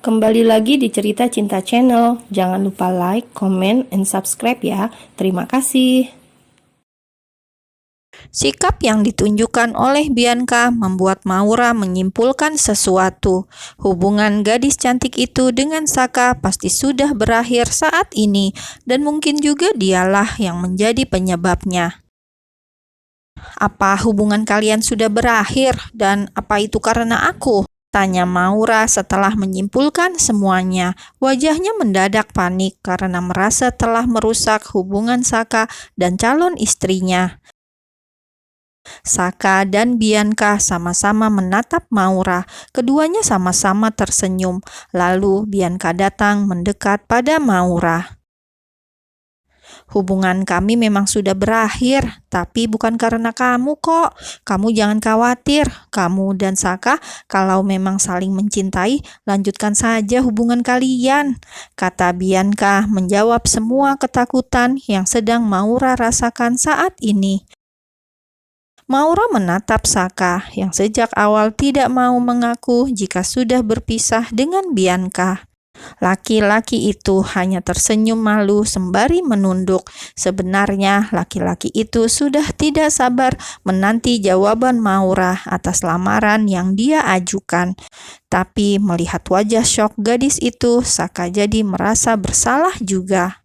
Kembali lagi di Cerita Cinta Channel. Jangan lupa like, comment, and subscribe ya. Terima kasih. Sikap yang ditunjukkan oleh Bianca membuat Maura menyimpulkan sesuatu. Hubungan gadis cantik itu dengan Saka pasti sudah berakhir saat ini, dan mungkin juga dialah yang menjadi penyebabnya. Apa hubungan kalian sudah berakhir, dan apa itu karena aku? Tanya Maura setelah menyimpulkan semuanya. Wajahnya mendadak panik karena merasa telah merusak hubungan Saka dan calon istrinya. Saka dan Bianca sama-sama menatap Maura. Keduanya sama-sama tersenyum. Lalu Bianca datang mendekat pada Maura. Hubungan kami memang sudah berakhir, tapi bukan karena kamu kok. Kamu jangan khawatir. Kamu dan Saka kalau memang saling mencintai, lanjutkan saja hubungan kalian, kata Bianca menjawab semua ketakutan yang sedang Maura rasakan saat ini. Maura menatap Saka yang sejak awal tidak mau mengaku jika sudah berpisah dengan Bianca. Laki-laki itu hanya tersenyum malu sembari menunduk. Sebenarnya laki-laki itu sudah tidak sabar menanti jawaban Maura atas lamaran yang dia ajukan. Tapi melihat wajah syok gadis itu, Saka jadi merasa bersalah juga.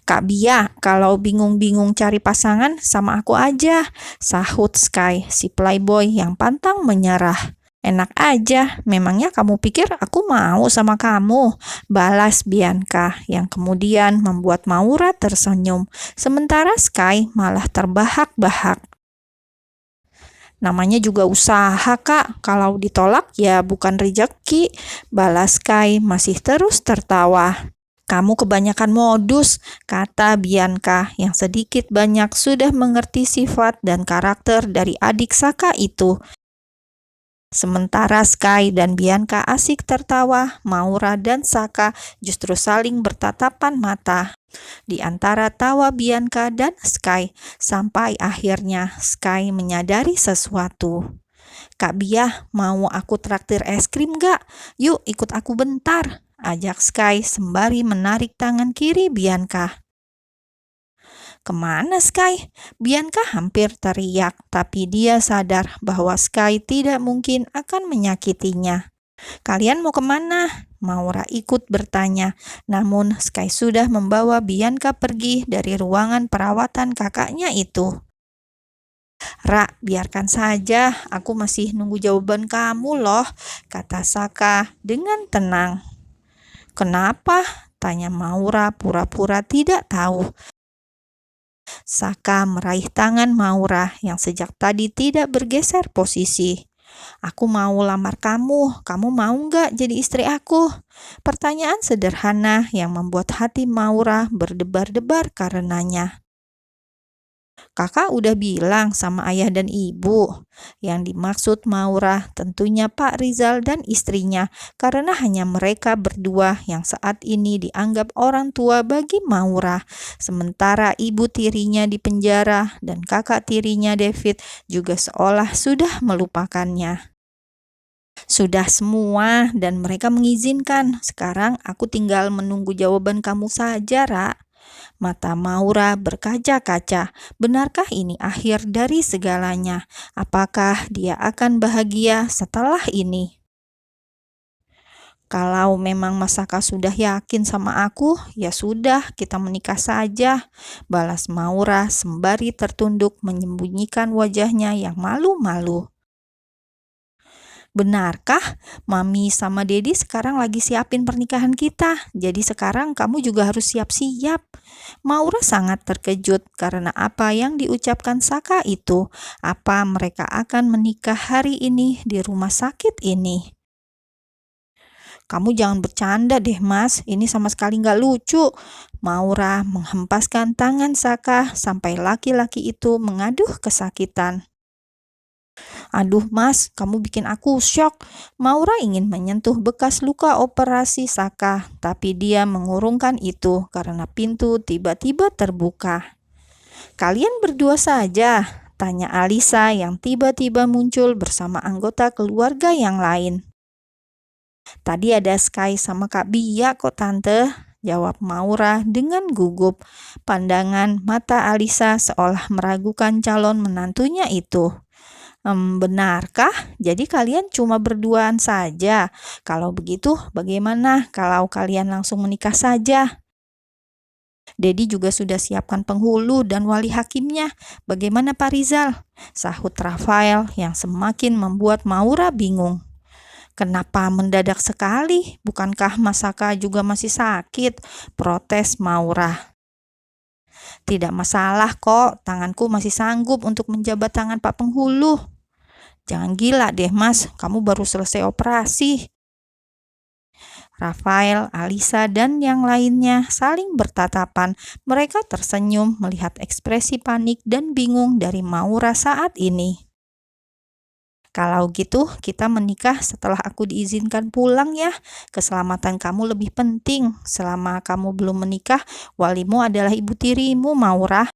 Kak Bia, kalau bingung-bingung cari pasangan sama aku aja, sahut Sky, si playboy yang pantang menyerah. Enak aja, memangnya kamu pikir aku mau sama kamu? Balas Bianca, yang kemudian membuat Maura tersenyum. Sementara Sky malah terbahak-bahak. Namanya juga usaha, Kak. Kalau ditolak ya bukan rezeki. Balas Sky masih terus tertawa. Kamu kebanyakan modus, kata Bianca yang sedikit banyak sudah mengerti sifat dan karakter dari adik Saka itu. Sementara Sky dan Bianca asik tertawa, Maura dan Saka justru saling bertatapan mata. Di antara tawa Bianca dan Sky, sampai akhirnya Sky menyadari sesuatu. Kak Bia, mau aku traktir es krim gak? Yuk ikut aku bentar, ajak Sky sembari menarik tangan kiri Bianca. Kemana Sky? Bianca hampir teriak, tapi dia sadar bahwa Sky tidak mungkin akan menyakitinya. Kalian mau kemana? Maura ikut bertanya, namun Sky sudah membawa Bianca pergi dari ruangan perawatan kakaknya itu. Ra, biarkan saja, aku masih nunggu jawaban kamu loh, kata Saka dengan tenang. Kenapa? Tanya Maura pura-pura tidak tahu. Saka meraih tangan Maura yang sejak tadi tidak bergeser posisi. Aku mau lamar kamu mau nggak jadi istri aku? Pertanyaan sederhana yang membuat hati Maura berdebar-debar karenanya. Kakak udah bilang sama ayah dan ibu. Yang dimaksud Maura tentunya Pak Rizal dan istrinya, karena hanya mereka berdua yang saat ini dianggap orang tua bagi Maura. Sementara ibu tirinya di penjara dan kakak tirinya David juga seolah sudah melupakannya. Sudah semua dan mereka mengizinkan. Sekarang aku tinggal menunggu jawaban kamu saja, Ra. Mata Maura berkaca-kaca. Benarkah ini akhir dari segalanya? Apakah dia akan bahagia setelah ini? Kalau memang Mas Saka sudah yakin sama aku, ya sudah, kita menikah saja. Balas Maura sembari tertunduk menyembunyikan wajahnya yang malu-malu. Benarkah Mami sama Dedi sekarang lagi siapin pernikahan kita? Jadi sekarang kamu juga harus siap-siap. Maura sangat terkejut karena apa yang diucapkan Saka itu. Apa mereka akan menikah hari ini di rumah sakit ini? Kamu jangan bercanda deh mas, ini sama sekali nggak lucu. Maura menghempaskan tangan Saka sampai laki-laki itu mengaduh kesakitan. Aduh mas, kamu bikin aku syok. Maura ingin menyentuh bekas luka operasi Saka, tapi dia mengurungkan itu karena pintu tiba-tiba terbuka. Kalian berdua saja, tanya Alisa yang tiba-tiba muncul bersama anggota keluarga yang lain. Tadi ada Sky sama Kak Bia kok tante, jawab Maura dengan gugup. Pandangan mata Alisa seolah meragukan calon menantunya itu. Benarkah? Jadi kalian cuma berduaan saja? Kalau begitu, bagaimana kalau kalian langsung menikah saja? Dedi juga sudah siapkan penghulu dan wali hakimnya. Bagaimana Pak Rizal? Sahut Rafael yang semakin membuat Maura bingung. Kenapa mendadak sekali? Bukankah Mas Saka juga masih sakit? Protes Maura. Tidak masalah kok, tanganku masih sanggup untuk menjabat tangan Pak Penghulu. Jangan gila deh Mas, kamu baru selesai operasi. Rafael, Alisa, dan yang lainnya saling bertatapan. Mereka tersenyum melihat ekspresi panik dan bingung dari Maura saat ini. Kalau gitu, kita menikah setelah aku diizinkan pulang ya. Keselamatan kamu lebih penting. Selama kamu belum menikah, walimu adalah ibu tirimu, Maura.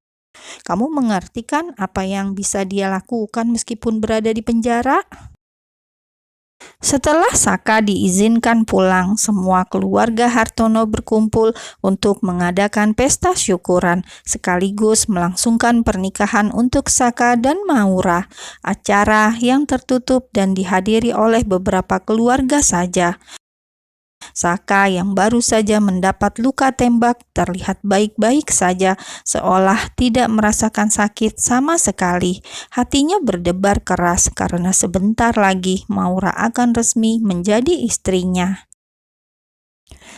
Kamu mengerti kan apa yang bisa dia lakukan meskipun berada di penjara? Setelah Saka diizinkan pulang, semua keluarga Hartono berkumpul untuk mengadakan pesta syukuran, sekaligus melangsungkan pernikahan untuk Saka dan Maura. Acara yang tertutup dan dihadiri oleh beberapa keluarga saja. Saka yang baru saja mendapat luka tembak terlihat baik-baik saja, seolah tidak merasakan sakit sama sekali. Hatinya berdebar keras karena sebentar lagi Maura akan resmi menjadi istrinya.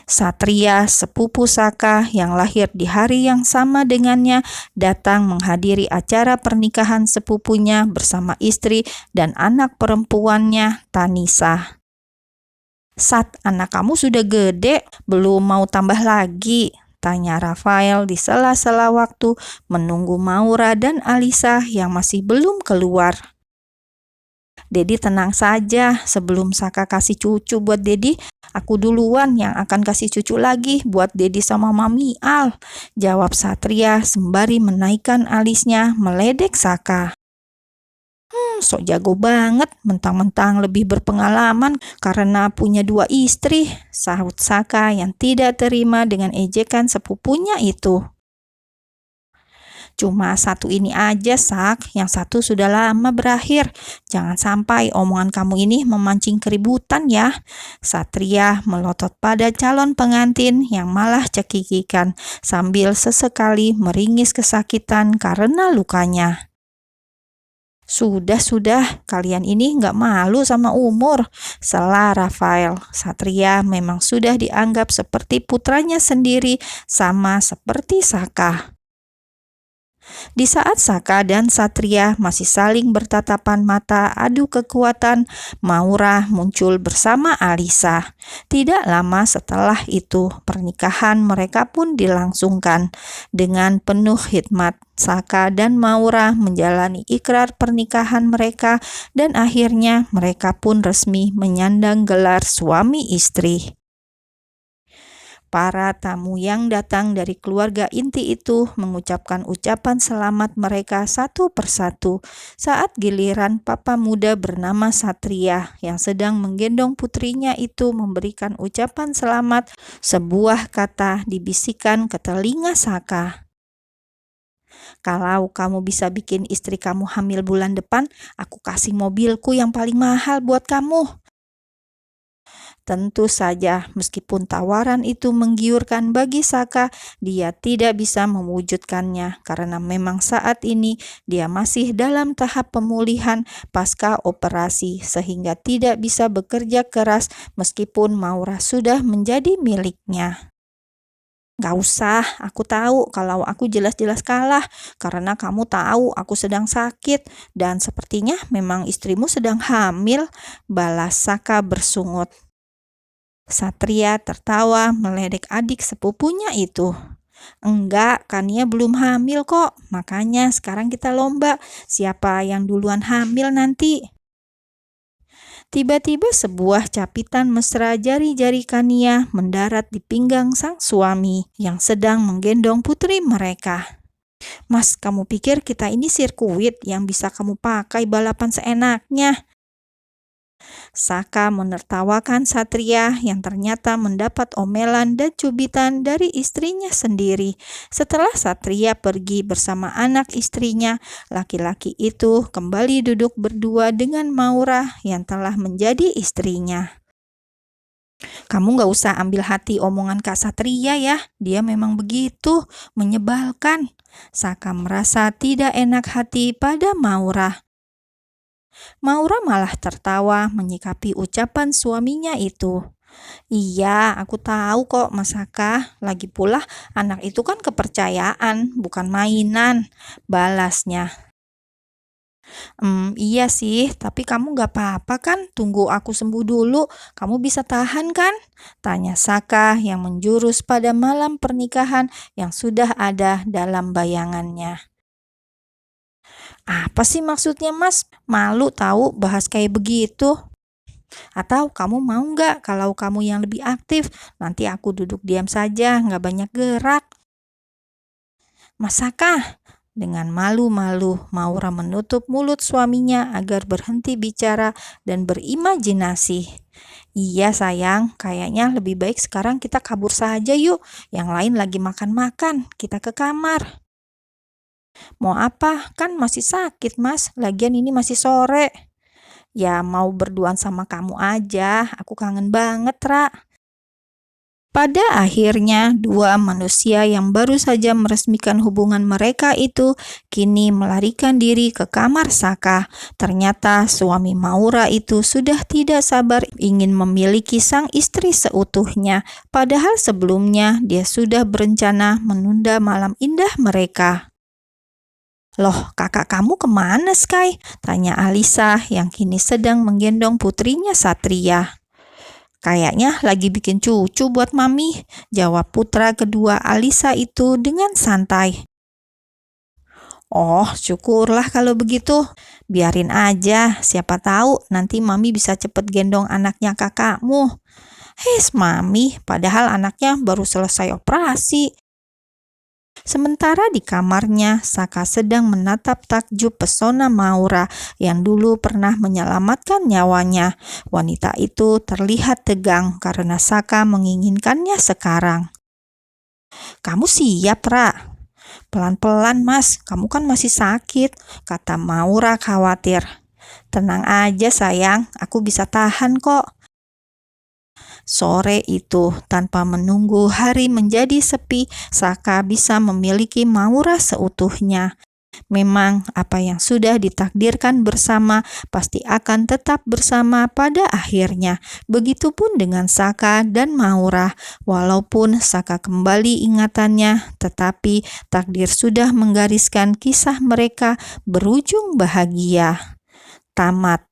Satria, sepupu Saka yang lahir di hari yang sama dengannya, datang menghadiri acara pernikahan sepupunya bersama istri dan anak perempuannya, Tanisa. Sat, anak kamu sudah gede, belum mau tambah lagi? Tanya Rafael di sela-sela waktu menunggu Maura dan Alisa yang masih belum keluar. Dedi tenang saja, sebelum Saka kasih cucu buat Dedi, aku duluan yang akan kasih cucu lagi buat Dedi sama Mami Al, jawab Satria sembari menaikkan alisnya meledek Saka. Sok jago banget, mentang-mentang lebih berpengalaman karena punya 2 istri, sahut Saka yang tidak terima dengan ejekan sepupunya itu. Cuma satu ini aja, Sak, yang satu sudah lama berakhir. Jangan sampai omongan kamu ini memancing keributan ya. Satria melotot pada calon pengantin yang malah cekikikan sambil sesekali meringis kesakitan karena lukanya. Sudah, kalian ini nggak malu sama umur, sela Rafael. Satria memang sudah dianggap seperti putranya sendiri, sama seperti Saka. Di saat Saka dan Satria masih saling bertatapan mata adu kekuatan, Maura muncul bersama Alisa. Tidak lama setelah itu, pernikahan mereka pun dilangsungkan. Dengan penuh hikmat, Saka dan Maura menjalani ikrar pernikahan mereka dan akhirnya mereka pun resmi menyandang gelar suami istri. Para tamu yang datang dari keluarga inti itu mengucapkan ucapan selamat mereka satu persatu saat giliran papa muda bernama Satria yang sedang menggendong putrinya itu memberikan ucapan selamat. Sebuah kata dibisikkan ke telinga Saka. Kalau kamu bisa bikin istri kamu hamil bulan depan, aku kasih mobilku yang paling mahal buat kamu. Tentu saja, meskipun tawaran itu menggiurkan bagi Saka, dia tidak bisa mewujudkannya karena memang saat ini dia masih dalam tahap pemulihan pasca operasi sehingga tidak bisa bekerja keras meskipun Maura sudah menjadi miliknya. Gak usah, aku tahu kalau aku jelas-jelas kalah karena kamu tahu aku sedang sakit dan sepertinya memang istrimu sedang hamil, balas Saka bersungut. Satria tertawa meledek adik sepupunya itu. Enggak, Kania belum hamil kok. Makanya sekarang kita lomba siapa yang duluan hamil nanti. Tiba-tiba sebuah capitan mesra jari-jari Kania mendarat di pinggang sang suami yang sedang menggendong putri mereka. Mas, kamu pikir kita ini sirkuit yang bisa kamu pakai balapan seenaknya? Saka menertawakan Satria yang ternyata mendapat omelan dan cubitan dari istrinya sendiri. Setelah Satria pergi bersama anak istrinya, laki-laki itu kembali duduk berdua dengan Maura yang telah menjadi istrinya. Kamu gak usah ambil hati omongan Kak Satria ya, dia memang begitu, menyebalkan. Saka merasa tidak enak hati pada Maura. Maura malah tertawa menyikapi ucapan suaminya itu. Iya, aku tahu kok Mas Saka. Lagi pula anak itu kan kepercayaan, bukan mainan, balasnya. Iya sih, tapi kamu gak apa-apa kan? Tunggu aku sembuh dulu, kamu bisa tahan kan? Tanya Saka yang menjurus pada malam pernikahan yang sudah ada dalam bayangannya. Apa sih maksudnya Mas? Malu tahu bahas kayak begitu? Atau kamu mau nggak kalau kamu yang lebih aktif? Nanti aku duduk diam saja, nggak banyak gerak. Mas Saka, dengan malu-malu, Maura menutup mulut suaminya agar berhenti bicara dan berimajinasi. Iya sayang, kayaknya lebih baik sekarang kita kabur saja yuk. Yang lain lagi makan-makan, kita ke kamar. Mau apa? Kan masih sakit mas, lagian ini masih sore. Ya mau berduaan sama kamu aja, aku kangen banget Ra. Pada akhirnya, dua manusia yang baru saja meresmikan hubungan mereka itu kini melarikan diri ke kamar Saka. Ternyata suami Maura itu sudah tidak sabar ingin memiliki sang istri seutuhnya. Padahal sebelumnya dia sudah berencana menunda malam indah mereka. Loh, kakak kamu kemana, Sky? Tanya Alisa yang kini sedang menggendong putrinya Satria. Kayaknya lagi bikin cucu buat mami, jawab putra kedua Alisa itu dengan santai. Oh, syukurlah kalau begitu. Biarin aja, siapa tahu nanti mami bisa cepet gendong anaknya kakakmu. Hes, mami, padahal anaknya baru selesai operasi. Sementara di kamarnya, Saka sedang menatap takjub pesona Maura yang dulu pernah menyelamatkan nyawanya. Wanita itu terlihat tegang karena Saka menginginkannya sekarang. Kamu siap, Ra? Pelan-pelan, Mas. Kamu kan masih sakit, kata Maura khawatir. Tenang aja, sayang. Aku bisa tahan kok. Sore itu, tanpa menunggu hari menjadi sepi, Saka bisa memiliki Maura seutuhnya. Memang apa yang sudah ditakdirkan bersama pasti akan tetap bersama pada akhirnya. Begitupun dengan Saka dan Maura. Walaupun Saka kembali ingatannya, tetapi takdir sudah menggariskan kisah mereka berujung bahagia. Tamat.